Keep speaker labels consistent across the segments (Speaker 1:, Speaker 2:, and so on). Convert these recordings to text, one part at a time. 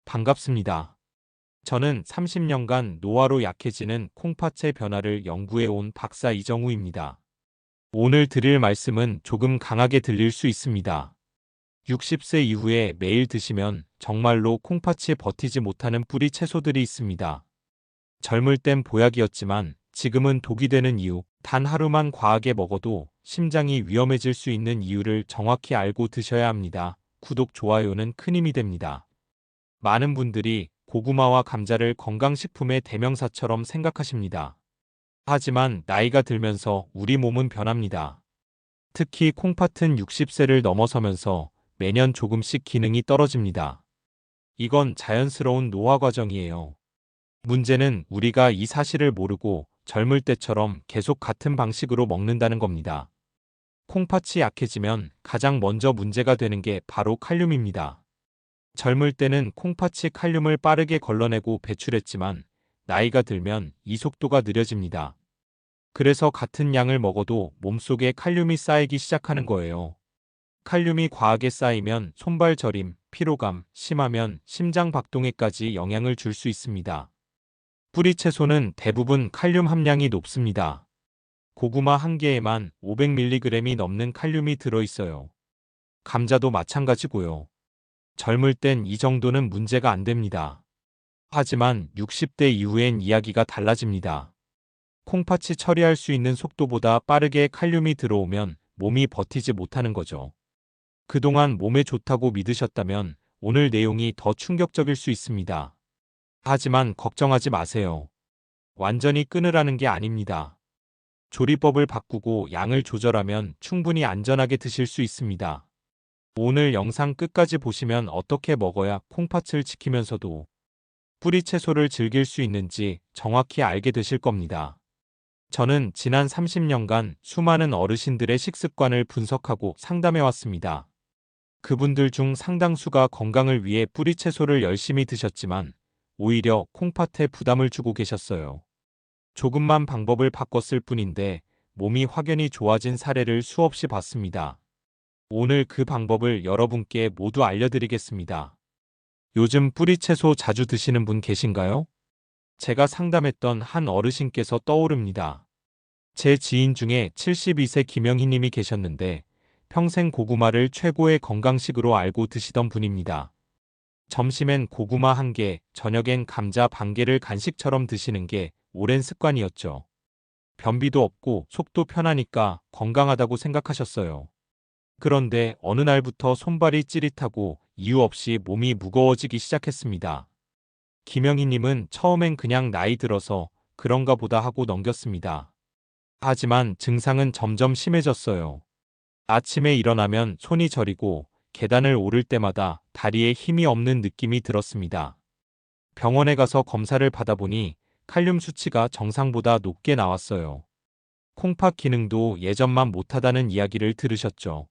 Speaker 1: 반갑습니다. 저는 30년간 노화로 약해지는 콩팥의 변화를 연구해온 박사 이정우입니다. 오늘 드릴 말씀은 조금 강하게 들릴 수 있습니다. 60세 이후에 매일 드시면 정말로 콩팥이 버티지 못하는 뿌리 채소들이 있습니다. 젊을 땐 보약이었지만 지금은 독이 되는 이유, 단 하루만 과하게 먹어도 심장이 위험해질 수 있는 이유를 정확히 알고 드셔야 합니다. 구독, 좋아요는 큰 힘이 됩니다. 많은 분들이 고구마와 감자를 건강식품의 대명사처럼 생각하십니다. 하지만 나이가 들면서 우리 몸은 변합니다. 특히 콩팥은 60세를 넘어서면서 매년 조금씩 기능이 떨어집니다. 이건 자연스러운 노화 과정이에요. 문제는 우리가 이 사실을 모르고 젊을 때처럼 계속 같은 방식으로 먹는다는 겁니다. 콩팥이 약해지면 가장 먼저 문제가 되는 게 바로 칼륨입니다. 젊을 때는 콩팥이 칼륨을 빠르게 걸러내고 배출했지만 나이가 들면 이 속도가 느려집니다. 그래서 같은 양을 먹어도 몸속에 칼륨이 쌓이기 시작하는 거예요. 칼륨이 과하게 쌓이면 손발 저림, 피로감, 심하면 심장 박동에까지 영향을 줄 수 있습니다. 뿌리 채소는 대부분 칼륨 함량이 높습니다. 고구마 한 개에만 500mg이 넘는 칼륨이 들어있어요. 감자도 마찬가지고요. 젊을 땐 이 정도는 문제가 안 됩니다. 하지만 60대 이후엔 이야기가 달라집니다. 콩팥이 처리할 수 있는 속도보다 빠르게 칼륨이 들어오면 몸이 버티지 못하는 거죠. 그동안 몸에 좋다고 믿으셨다면 오늘 내용이 더 충격적일 수 있습니다. 하지만 걱정하지 마세요. 완전히 끊으라는 게 아닙니다. 조리법을 바꾸고 양을 조절하면 충분히 안전하게 드실 수 있습니다. 오늘 영상 끝까지 보시면 어떻게 먹어야 콩팥을 지키면서도 뿌리 채소를 즐길 수 있는지 정확히 알게 되실 겁니다. 저는 지난 30년간 수많은 어르신들의 식습관을 분석하고 상담해 왔습니다. 그분들 중 상당수가 건강을 위해 뿌리 채소를 열심히 드셨지만 오히려 콩팥에 부담을 주고 계셨어요. 조금만 방법을 바꿨을 뿐인데 몸이 확연히 좋아진 사례를 수없이 봤습니다. 오늘 그 방법을 여러분께 모두 알려드리겠습니다. 요즘 뿌리 채소 자주 드시는 분 계신가요? 제가 상담했던 한 어르신께서 떠오릅니다. 제 지인 중에 72세 김영희 님이 계셨는데 평생 고구마를 최고의 건강식으로 알고 드시던 분입니다. 점심엔 고구마 한 개, 저녁엔 감자 반 개를 간식처럼 드시는 게 오랜 습관이었죠. 변비도 없고 속도 편하니까 건강하다고 생각하셨어요. 그런데 어느 날부터 손발이 찌릿하고 이유 없이 몸이 무거워지기 시작했습니다. 김영희님은 처음엔 그냥 나이 들어서 그런가 보다 하고 넘겼습니다. 하지만 증상은 점점 심해졌어요. 아침에 일어나면 손이 저리고 계단을 오를 때마다 다리에 힘이 없는 느낌이 들었습니다. 병원에 가서 검사를 받아보니 칼륨 수치가 정상보다 높게 나왔어요. 콩팥 기능도 예전만 못하다는 이야기를 들으셨죠.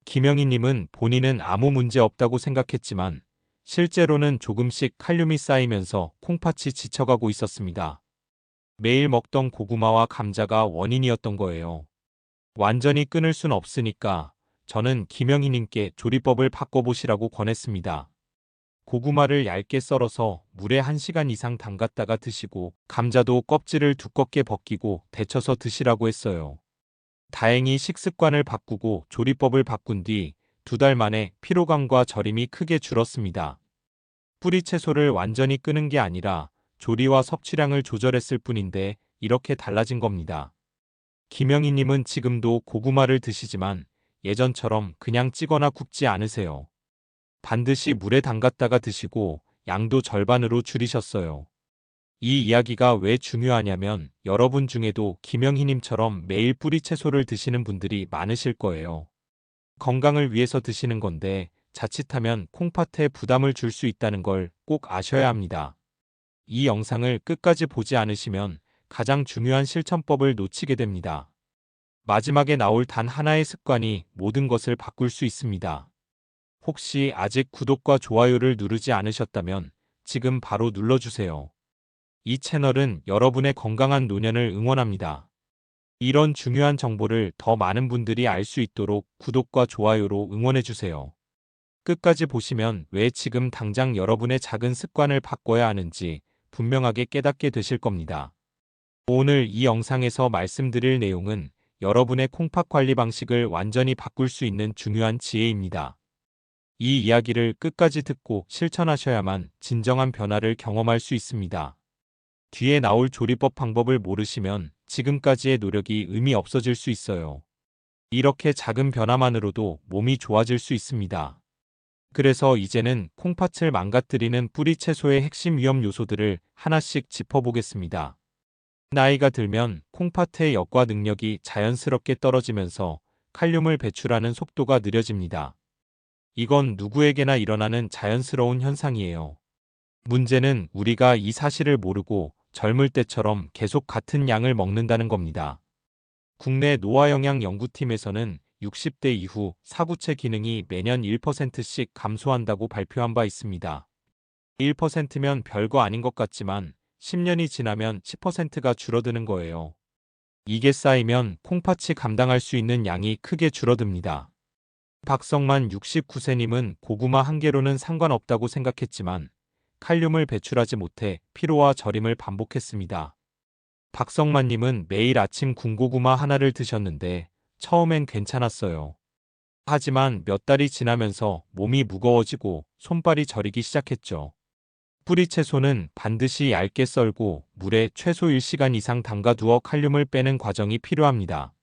Speaker 1: 김영희님은 본인은 아무 문제 없다고 생각했지만 실제로는 조금씩 칼륨이 쌓이면서 콩팥이 지쳐가고 있었습니다. 매일 먹던 고구마와 감자가 원인이었던 거예요. 완전히 끊을 순 없으니까 저는 김영희님께 조리법을 바꿔보시라고 권했습니다. 고구마를 얇게 썰어서 물에 1시간 이상 담갔다가 드시고 감자도 껍질을 두껍게 벗기고 데쳐서 드시라고 했어요. 다행히 식습관을 바꾸고 조리법을 바꾼 뒤 2달 만에 피로감과 저림이 크게 줄었습니다. 뿌리 채소를 완전히 끄는 게 아니라 조리와 섭취량을 조절했을 뿐인데 이렇게 달라진 겁니다. 김영희님은 지금도 고구마를 드시지만 예전처럼 그냥 찌거나 굽지 않으세요. 반드시 물에 담갔다가 드시고 양도 절반으로 줄이셨어요. 이 이야기가 왜 중요하냐면 여러분 중에도 김영희님처럼 매일 뿌리 채소를 드시는 분들이 많으실 거예요. 건강을 위해서 드시는 건데 자칫하면 콩팥에 부담을 줄 수 있다는 걸 꼭 아셔야 합니다. 이 영상을 끝까지 보지 않으시면 가장 중요한 실천법을 놓치게 됩니다. 마지막에 나올 단 하나의 습관이 모든 것을 바꿀 수 있습니다. 혹시 아직 구독과 좋아요를 누르지 않으셨다면 지금 바로 눌러주세요. 이 채널은 여러분의 건강한 노년을 응원합니다. 이런 중요한 정보를 더 많은 분들이 알 수 있도록 구독과 좋아요로 응원해주세요. 끝까지 보시면 왜 지금 당장 여러분의 작은 습관을 바꿔야 하는지 분명하게 깨닫게 되실 겁니다. 오늘 이 영상에서 말씀드릴 내용은 여러분의 콩팥 관리 방식을 완전히 바꿀 수 있는 중요한 지혜입니다. 이 이야기를 끝까지 듣고 실천하셔야만 진정한 변화를 경험할 수 있습니다. 뒤에 나올 조리법 방법을 모르시면 지금까지의 노력이 의미 없어질 수 있어요. 이렇게 작은 변화만으로도 몸이 좋아질 수 있습니다. 그래서 이제는 콩팥을 망가뜨리는 뿌리 채소의 핵심 위험 요소들을 하나씩 짚어보겠습니다. 나이가 들면 콩팥의 역과 능력이 자연스럽게 떨어지면서 칼륨을 배출하는 속도가 느려집니다. 이건 누구에게나 일어나는 자연스러운 현상이에요. 문제는 우리가 이 사실을 모르고 젊을 때처럼 계속 같은 양을 먹는다는 겁니다. 국내 노화영양연구팀에서는 60대 이후 사구체 기능이 매년 1%씩 감소한다고 발표한 바 있습니다. 1%면 별거 아닌 것 같지만 10년이 지나면 10%가 줄어드는 거예요. 이게 쌓이면 콩팥이 감당할 수 있는 양이 크게 줄어듭니다. 박성만 69세님은 고구마 한 개로는 상관없다고 생각했지만 칼륨을 배출하지 못해 피로와 저림을 반복했습니다. 박성만님은 매일 아침 군고구마 하나를 드셨는데 처음엔 괜찮았어요. 하지만 몇 달이 지나면서 몸이 무거워지고 손발이 저리기 시작했죠. 뿌리 채소는 반드시 얇게 썰고 물에 최소 1시간 이상 담가두어 칼륨을 빼는 과정이 필요합니다.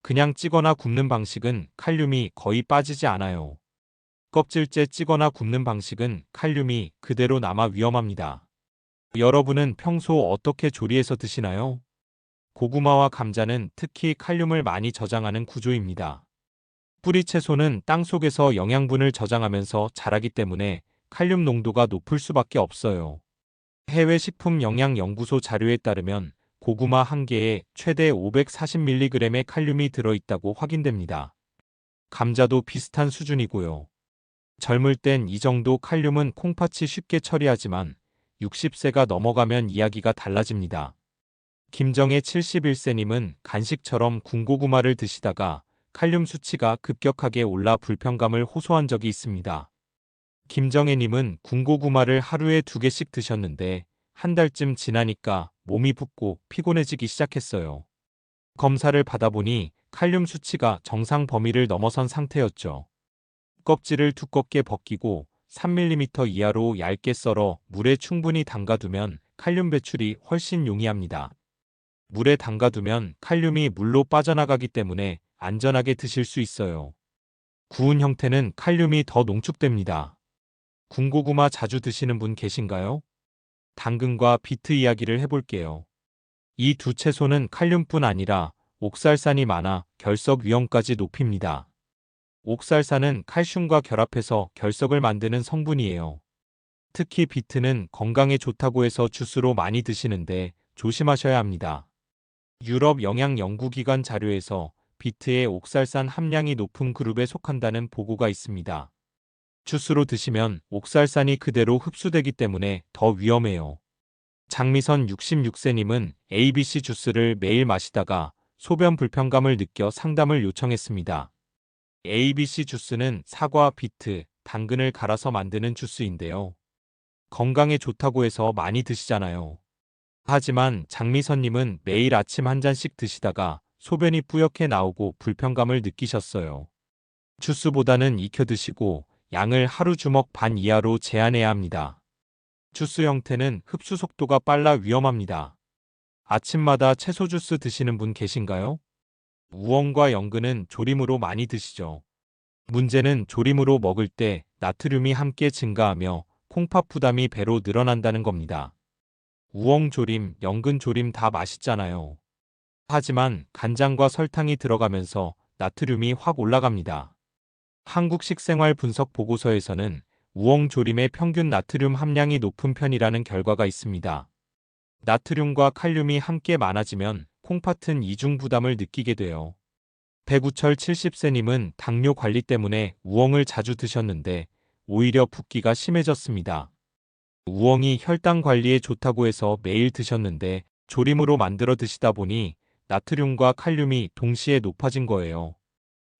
Speaker 1: 그냥 찌거나 굽는 방식은 칼륨이 거의 빠지지 않아요. 껍질째 찌거나 굽는 방식은 칼륨이 그대로 남아 위험합니다. 여러분은 평소 어떻게 조리해서 드시나요? 고구마와 감자는 특히 칼륨을 많이 저장하는 구조입니다. 뿌리 채소는 땅속에서 영양분을 저장하면서 자라기 때문에 칼륨 농도가 높을 수밖에 없어요. 해외 식품영양연구소 자료에 따르면 고구마 한 개에 최대 540mg의 칼륨이 들어있다고 확인됩니다. 감자도 비슷한 수준이고요. 젊을 땐 이 정도 칼륨은 콩팥이 쉽게 처리하지만 60세가 넘어가면 이야기가 달라집니다. 김정혜 71세님은 간식처럼 군고구마를 드시다가 칼륨 수치가 급격하게 올라 불편감을 호소한 적이 있습니다. 김정혜님은 군고구마를 하루에 2개씩 드셨는데 한 달쯤 지나니까 몸이 붓고 피곤해지기 시작했어요. 검사를 받아보니 칼륨 수치가 정상 범위를 넘어선 상태였죠. 껍질을 두껍게 벗기고 3mm 이하로 얇게 썰어 물에 충분히 담가두면 칼륨 배출이 훨씬 용이합니다. 물에 담가두면 칼륨이 물로 빠져나가기 때문에 안전하게 드실 수 있어요. 구운 형태는 칼륨이 더 농축됩니다. 군고구마 자주 드시는 분 계신가요? 당근과 비트 이야기를 해볼게요. 이 두 채소는 칼륨뿐 아니라 옥살산이 많아 결석 위험까지 높입니다. 옥살산은 칼슘과 결합해서 결석을 만드는 성분이에요. 특히 비트는 건강에 좋다고 해서 주스로 많이 드시는데 조심하셔야 합니다. 유럽 영양연구기관 자료에서 비트의 옥살산 함량이 높은 그룹에 속한다는 보고가 있습니다. 주스로 드시면 옥살산이 그대로 흡수되기 때문에 더 위험해요. 장미선 66세님은 ABC 주스를 매일 마시다가 소변 불편감을 느껴 상담을 요청했습니다. ABC 주스는 사과, 비트, 당근을 갈아서 만드는 주스인데요. 건강에 좋다고 해서 많이 드시잖아요. 하지만 장미선님은 매일 아침 한 잔씩 드시다가 소변이 뿌옇게 나오고 불편감을 느끼셨어요. 주스보다는 익혀 드시고 양을 하루 주먹 반 이하로 제한해야 합니다. 주스 형태는 흡수 속도가 빨라 위험합니다. 아침마다 채소 주스 드시는 분 계신가요? 우엉과 연근은 조림으로 많이 드시죠. 문제는 조림으로 먹을 때 나트륨이 함께 증가하며 콩팥 부담이 배로 늘어난다는 겁니다. 우엉 조림, 연근 조림 다 맛있잖아요. 하지만 간장과 설탕이 들어가면서 나트륨이 확 올라갑니다. 한국 식생활 분석 보고서에서는 우엉 조림의 평균 나트륨 함량이 높은 편이라는 결과가 있습니다. 나트륨과 칼륨이 함께 많아지면 콩팥은 이중 부담을 느끼게 돼요. 배구철 70세님은 당뇨 관리 때문에 우엉을 자주 드셨는데 오히려 붓기가 심해졌습니다. 우엉이 혈당 관리에 좋다고 해서 매일 드셨는데 조림으로 만들어 드시다 보니 나트륨과 칼륨이 동시에 높아진 거예요.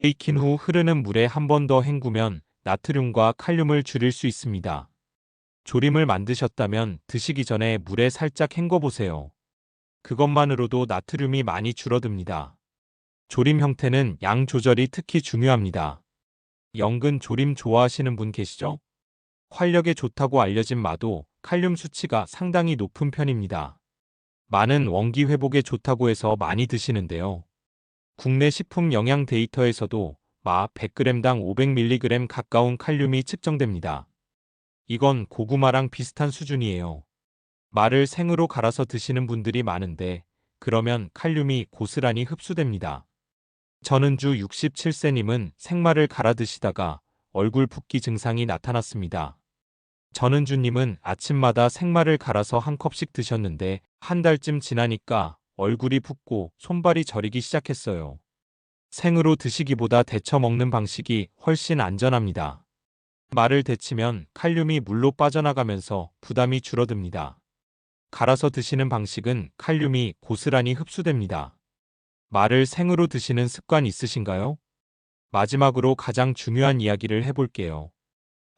Speaker 1: 익힌 후 흐르는 물에 한 번 더 헹구면 나트륨과 칼륨을 줄일 수 있습니다. 조림을 만드셨다면 드시기 전에 물에 살짝 헹궈보세요. 그것만으로도 나트륨이 많이 줄어듭니다. 조림 형태는 양 조절이 특히 중요합니다. 연근 조림 좋아하시는 분 계시죠? 활력에 좋다고 알려진 마도 칼륨 수치가 상당히 높은 편입니다. 마는 원기 회복에 좋다고 해서 많이 드시는데요. 국내 식품 영양 데이터에서도 마 100g당 500mg 가까운 칼륨이 측정됩니다. 이건 고구마랑 비슷한 수준이에요. 마를 생으로 갈아서 드시는 분들이 많은데 그러면 칼륨이 고스란히 흡수됩니다. 전은주 67세님은 생마를 갈아 드시다가 얼굴 붓기 증상이 나타났습니다. 전은주님은 아침마다 생마를 갈아서 한 컵씩 드셨는데 한 달쯤 지나니까 얼굴이 붓고 손발이 저리기 시작했어요. 생으로 드시기보다 데쳐 먹는 방식이 훨씬 안전합니다. 마를 데치면 칼륨이 물로 빠져나가면서 부담이 줄어듭니다. 갈아서 드시는 방식은 칼륨이 고스란히 흡수됩니다. 마를 생으로 드시는 습관 있으신가요? 마지막으로 가장 중요한 이야기를 해볼게요.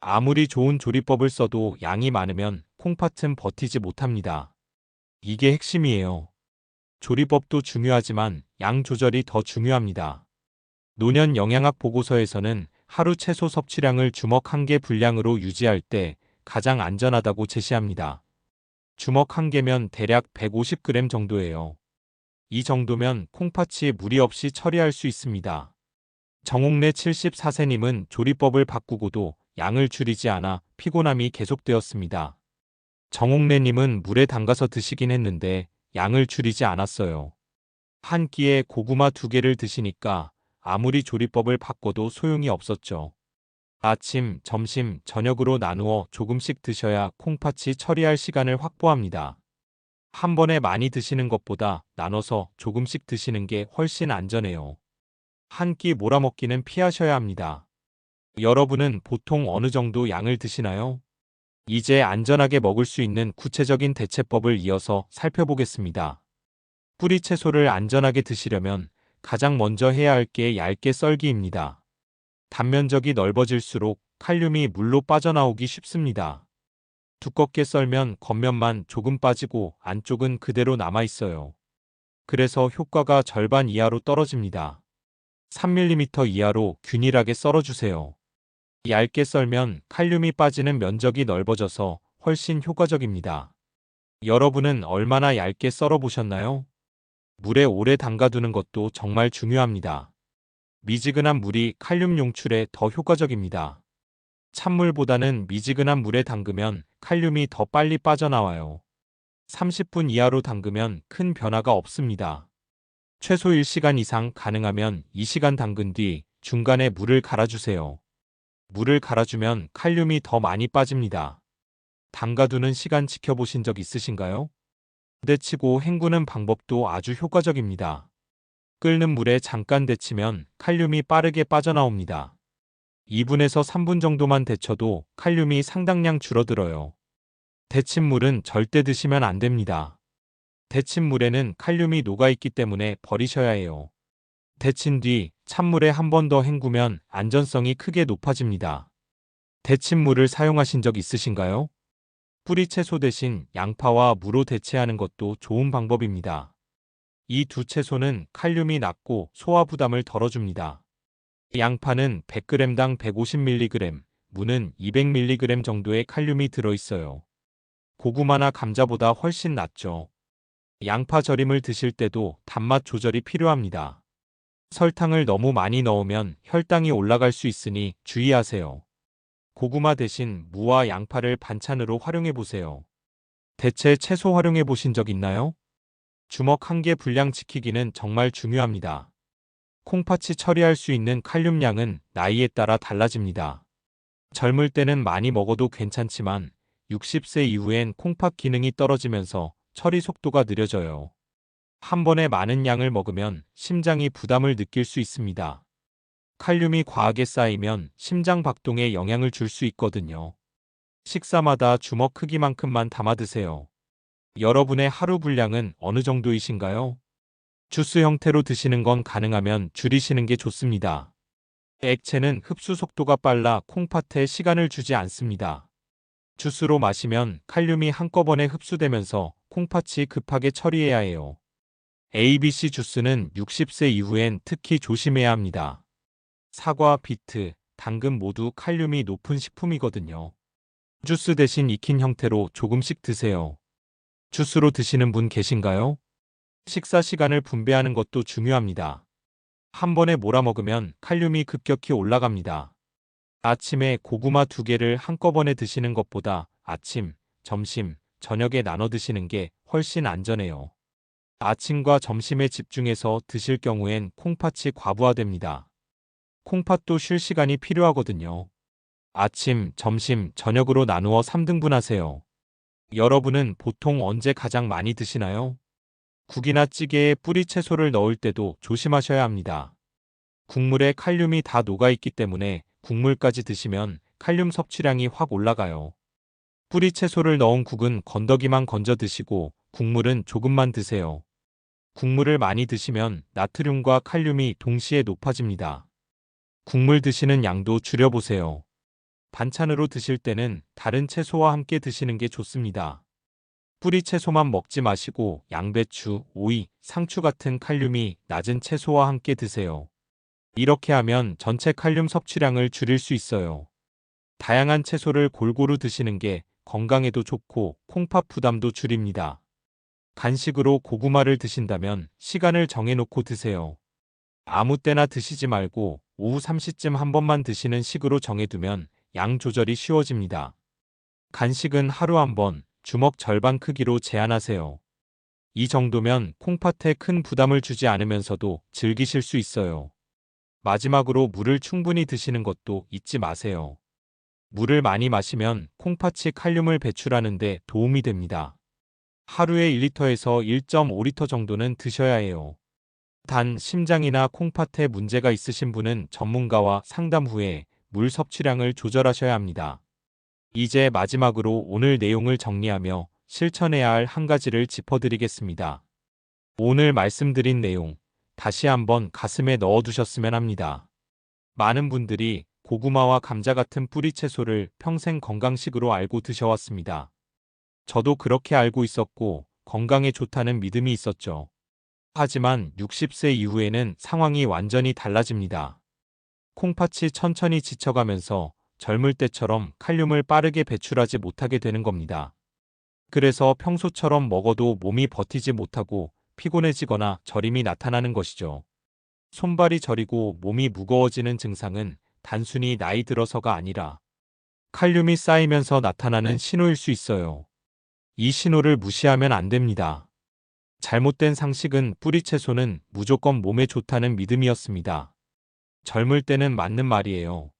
Speaker 1: 아무리 좋은 조리법을 써도 양이 많으면 콩팥은 버티지 못합니다. 이게 핵심이에요. 조리법도 중요하지만 양 조절이 더 중요합니다. 노년 영양학 보고서에서는 하루 채소 섭취량을 주먹 1개 분량으로 유지할 때 가장 안전하다고 제시합니다. 주먹 1개면 대략 150g 정도예요. 이 정도면 콩팥이 무리 없이 처리할 수 있습니다. 정옥래 74세님은 조리법을 바꾸고도 양을 줄이지 않아 피곤함이 계속되었습니다. 정옥래님은 물에 담가서 드시긴 했는데 양을 줄이지 않았어요. 한 끼에 고구마 2개를 드시니까 아무리 조리법을 바꿔도 소용이 없었죠. 아침, 점심, 저녁으로 나누어 조금씩 드셔야 콩팥이 처리할 시간을 확보합니다. 한 번에 많이 드시는 것보다 나눠서 조금씩 드시는 게 훨씬 안전해요. 한 끼 몰아먹기는 피하셔야 합니다. 여러분은 보통 어느 정도 양을 드시나요? 이제 안전하게 먹을 수 있는 구체적인 대체법을 이어서 살펴보겠습니다. 뿌리 채소를 안전하게 드시려면 가장 먼저 해야 할 게 얇게 썰기입니다. 단면적이 넓어질수록 칼륨이 물로 빠져나오기 쉽습니다. 두껍게 썰면 겉면만 조금 빠지고 안쪽은 그대로 남아있어요. 그래서 효과가 절반 이하로 떨어집니다. 3mm 이하로 균일하게 썰어주세요. 얇게 썰면 칼륨이 빠지는 면적이 넓어져서 훨씬 효과적입니다. 여러분은 얼마나 얇게 썰어 보셨나요? 물에 오래 담가두는 것도 정말 중요합니다. 미지근한 물이 칼륨 용출에 더 효과적입니다. 찬물보다는 미지근한 물에 담그면 칼륨이 더 빨리 빠져나와요. 30분 이하로 담그면 큰 변화가 없습니다. 최소 1시간 이상 가능하면 2시간 담근 뒤 중간에 물을 갈아주세요. 물을 갈아주면 칼륨이 더 많이 빠집니다. 담가두는 시간 지켜보신 적 있으신가요? 데치고 헹구는 방법도 아주 효과적입니다. 끓는 물에 잠깐 데치면 칼륨이 빠르게 빠져나옵니다. 2분에서 3분 정도만 데쳐도 칼륨이 상당량 줄어들어요. 데친 물은 절대 드시면 안 됩니다. 데친 물에는 칼륨이 녹아있기 때문에 버리셔야 해요. 데친 뒤 찬물에 한 번 더 헹구면 안전성이 크게 높아집니다. 데친 물을 사용하신 적 있으신가요? 뿌리 채소 대신 양파와 무로 대체하는 것도 좋은 방법입니다. 이 두 채소는 칼륨이 낮고 소화 부담을 덜어줍니다. 양파는 100g당 150mg, 무는 200mg 정도의 칼륨이 들어있어요. 고구마나 감자보다 훨씬 낫죠. 양파 절임을 드실 때도 단맛 조절이 필요합니다. 설탕을 너무 많이 넣으면 혈당이 올라갈 수 있으니 주의하세요. 고구마 대신 무와 양파를 반찬으로 활용해 보세요. 대체 채소 활용해 보신 적 있나요? 주먹 1개 분량 지키기는 정말 중요합니다. 콩팥이 처리할 수 있는 칼륨량은 나이에 따라 달라집니다. 젊을 때는 많이 먹어도 괜찮지만 60세 이후엔 콩팥 기능이 떨어지면서 처리 속도가 느려져요. 한 번에 많은 양을 먹으면 심장이 부담을 느낄 수 있습니다. 칼륨이 과하게 쌓이면 심장 박동에 영향을 줄 수 있거든요. 식사마다 주먹 크기만큼만 담아 드세요. 여러분의 하루 분량은 어느 정도이신가요? 주스 형태로 드시는 건 가능하면 줄이시는 게 좋습니다. 액체는 흡수 속도가 빨라 콩팥에 시간을 주지 않습니다. 주스로 마시면 칼륨이 한꺼번에 흡수되면서 콩팥이 급하게 처리해야 해요. ABC 주스는 60세 이후엔 특히 조심해야 합니다. 사과, 비트, 당근 모두 칼륨이 높은 식품이거든요. 주스 대신 익힌 형태로 조금씩 드세요. 주스로 드시는 분 계신가요? 식사 시간을 분배하는 것도 중요합니다. 한 번에 몰아먹으면 칼륨이 급격히 올라갑니다. 아침에 고구마 2개를 한꺼번에 드시는 것보다 아침, 점심, 저녁에 나눠 드시는 게 훨씬 안전해요. 아침과 점심에 집중해서 드실 경우엔 콩팥이 과부하됩니다. 콩팥도 쉴 시간이 필요하거든요. 아침, 점심, 저녁으로 나누어 3등분하세요. 여러분은 보통 언제 가장 많이 드시나요? 국이나 찌개에 뿌리 채소를 넣을 때도 조심하셔야 합니다. 국물에 칼륨이 다 녹아있기 때문에 국물까지 드시면 칼륨 섭취량이 확 올라가요. 뿌리 채소를 넣은 국은 건더기만 건져 드시고 국물은 조금만 드세요. 국물을 많이 드시면 나트륨과 칼륨이 동시에 높아집니다. 국물 드시는 양도 줄여보세요. 반찬으로 드실 때는 다른 채소와 함께 드시는 게 좋습니다. 뿌리 채소만 먹지 마시고 양배추, 오이, 상추 같은 칼륨이 낮은 채소와 함께 드세요. 이렇게 하면 전체 칼륨 섭취량을 줄일 수 있어요. 다양한 채소를 골고루 드시는 게 건강에도 좋고 콩팥 부담도 줄입니다. 간식으로 고구마를 드신다면 시간을 정해놓고 드세요. 아무 때나 드시지 말고 오후 3시쯤 한 번만 드시는 식으로 정해두면 양 조절이 쉬워집니다. 간식은 하루 한 번, 주먹 절반 크기로 제한하세요. 이 정도면 콩팥에 큰 부담을 주지 않으면서도 즐기실 수 있어요. 마지막으로 물을 충분히 드시는 것도 잊지 마세요. 물을 많이 마시면 콩팥이 칼륨을 배출하는 데 도움이 됩니다. 하루에 1리터에서 1.5리터 정도는 드셔야 해요. 단, 심장이나 콩팥에 문제가 있으신 분은 전문가와 상담 후에 물 섭취량을 조절하셔야 합니다. 이제 마지막으로 오늘 내용을 정리하며 실천해야 할 한 가지를 짚어드리겠습니다. 오늘 말씀드린 내용, 다시 한번 가슴에 넣어두셨으면 합니다. 많은 분들이 고구마와 감자 같은 뿌리 채소를 평생 건강식으로 알고 드셔왔습니다. 저도 그렇게 알고 있었고 건강에 좋다는 믿음이 있었죠. 하지만 60세 이후에는 상황이 완전히 달라집니다. 콩팥이 천천히 지쳐가면서 젊을 때처럼 칼륨을 빠르게 배출하지 못하게 되는 겁니다. 그래서 평소처럼 먹어도 몸이 버티지 못하고 피곤해지거나 저림이 나타나는 것이죠. 손발이 저리고 몸이 무거워지는 증상은 단순히 나이 들어서가 아니라 칼륨이 쌓이면서 나타나는 신호일 수 있어요. 이 신호를 무시하면 안 됩니다. 잘못된 상식은 뿌리 채소는 무조건 몸에 좋다는 믿음이었습니다. 젊을 때는 맞는 말이에요.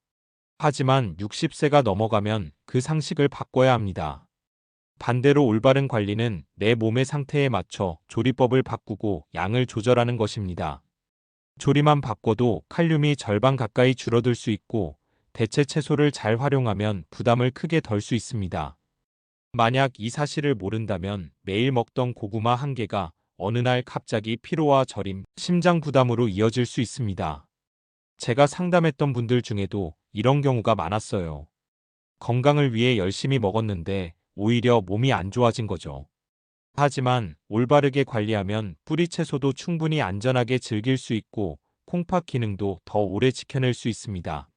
Speaker 1: 하지만 60세가 넘어가면 그 상식을 바꿔야 합니다. 반대로 올바른 관리는 내 몸의 상태에 맞춰 조리법을 바꾸고 양을 조절하는 것입니다. 조리만 바꿔도 칼륨이 절반 가까이 줄어들 수 있고 대체 채소를 잘 활용하면 부담을 크게 덜 수 있습니다. 만약 이 사실을 모른다면 매일 먹던 고구마 한 개가 어느 날 갑자기 피로와 저림, 심장 부담으로 이어질 수 있습니다. 제가 상담했던 분들 중에도 이런 경우가 많았어요. 건강을 위해 열심히 먹었는데 오히려 몸이 안 좋아진 거죠. 하지만 올바르게 관리하면 뿌리 채소도 충분히 안전하게 즐길 수 있고 콩팥 기능도 더 오래 지켜낼 수 있습니다.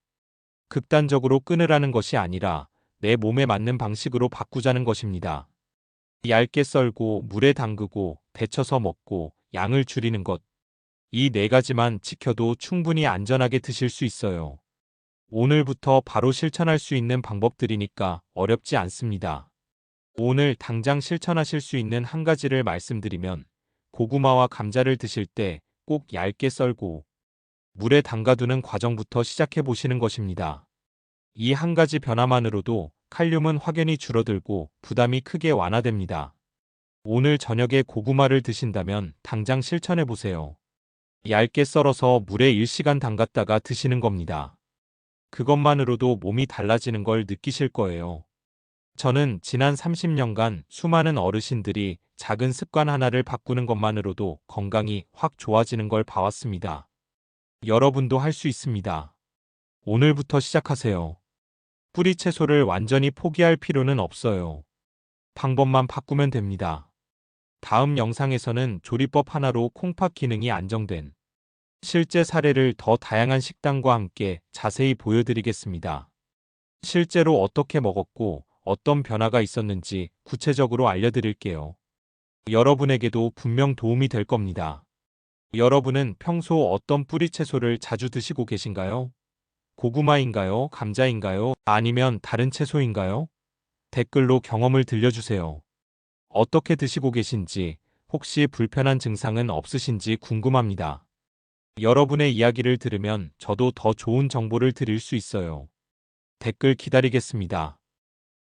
Speaker 1: 극단적으로 끊으라는 것이 아니라 내 몸에 맞는 방식으로 바꾸자는 것입니다. 얇게 썰고 물에 담그고 데쳐서 먹고 양을 줄이는 것. 이 4가지만 지켜도 충분히 안전하게 드실 수 있어요. 오늘부터 바로 실천할 수 있는 방법들이니까 어렵지 않습니다. 오늘 당장 실천하실 수 있는 한 가지를 말씀드리면 고구마와 감자를 드실 때 꼭 얇게 썰고 물에 담가두는 과정부터 시작해 보시는 것입니다. 이 한 가지 변화만으로도 칼륨은 확연히 줄어들고 부담이 크게 완화됩니다. 오늘 저녁에 고구마를 드신다면 당장 실천해 보세요. 얇게 썰어서 물에 1시간 담갔다가 드시는 겁니다. 그것만으로도 몸이 달라지는 걸 느끼실 거예요. 저는 지난 30년간 수많은 어르신들이 작은 습관 하나를 바꾸는 것만으로도 건강이 확 좋아지는 걸 봐왔습니다. 여러분도 할 수 있습니다. 오늘부터 시작하세요. 뿌리 채소를 완전히 포기할 필요는 없어요. 방법만 바꾸면 됩니다. 다음 영상에서는 조리법 하나로 콩팥 기능이 안정된 실제 사례를 더 다양한 식단과 함께 자세히 보여드리겠습니다. 실제로 어떻게 먹었고 어떤 변화가 있었는지 구체적으로 알려드릴게요. 여러분에게도 분명 도움이 될 겁니다. 여러분은 평소 어떤 뿌리 채소를 자주 드시고 계신가요? 고구마인가요? 감자인가요? 아니면 다른 채소인가요? 댓글로 경험을 들려주세요. 어떻게 드시고 계신지, 혹시 불편한 증상은 없으신지 궁금합니다. 여러분의 이야기를 들으면 저도 더 좋은 정보를 드릴 수 있어요. 댓글 기다리겠습니다.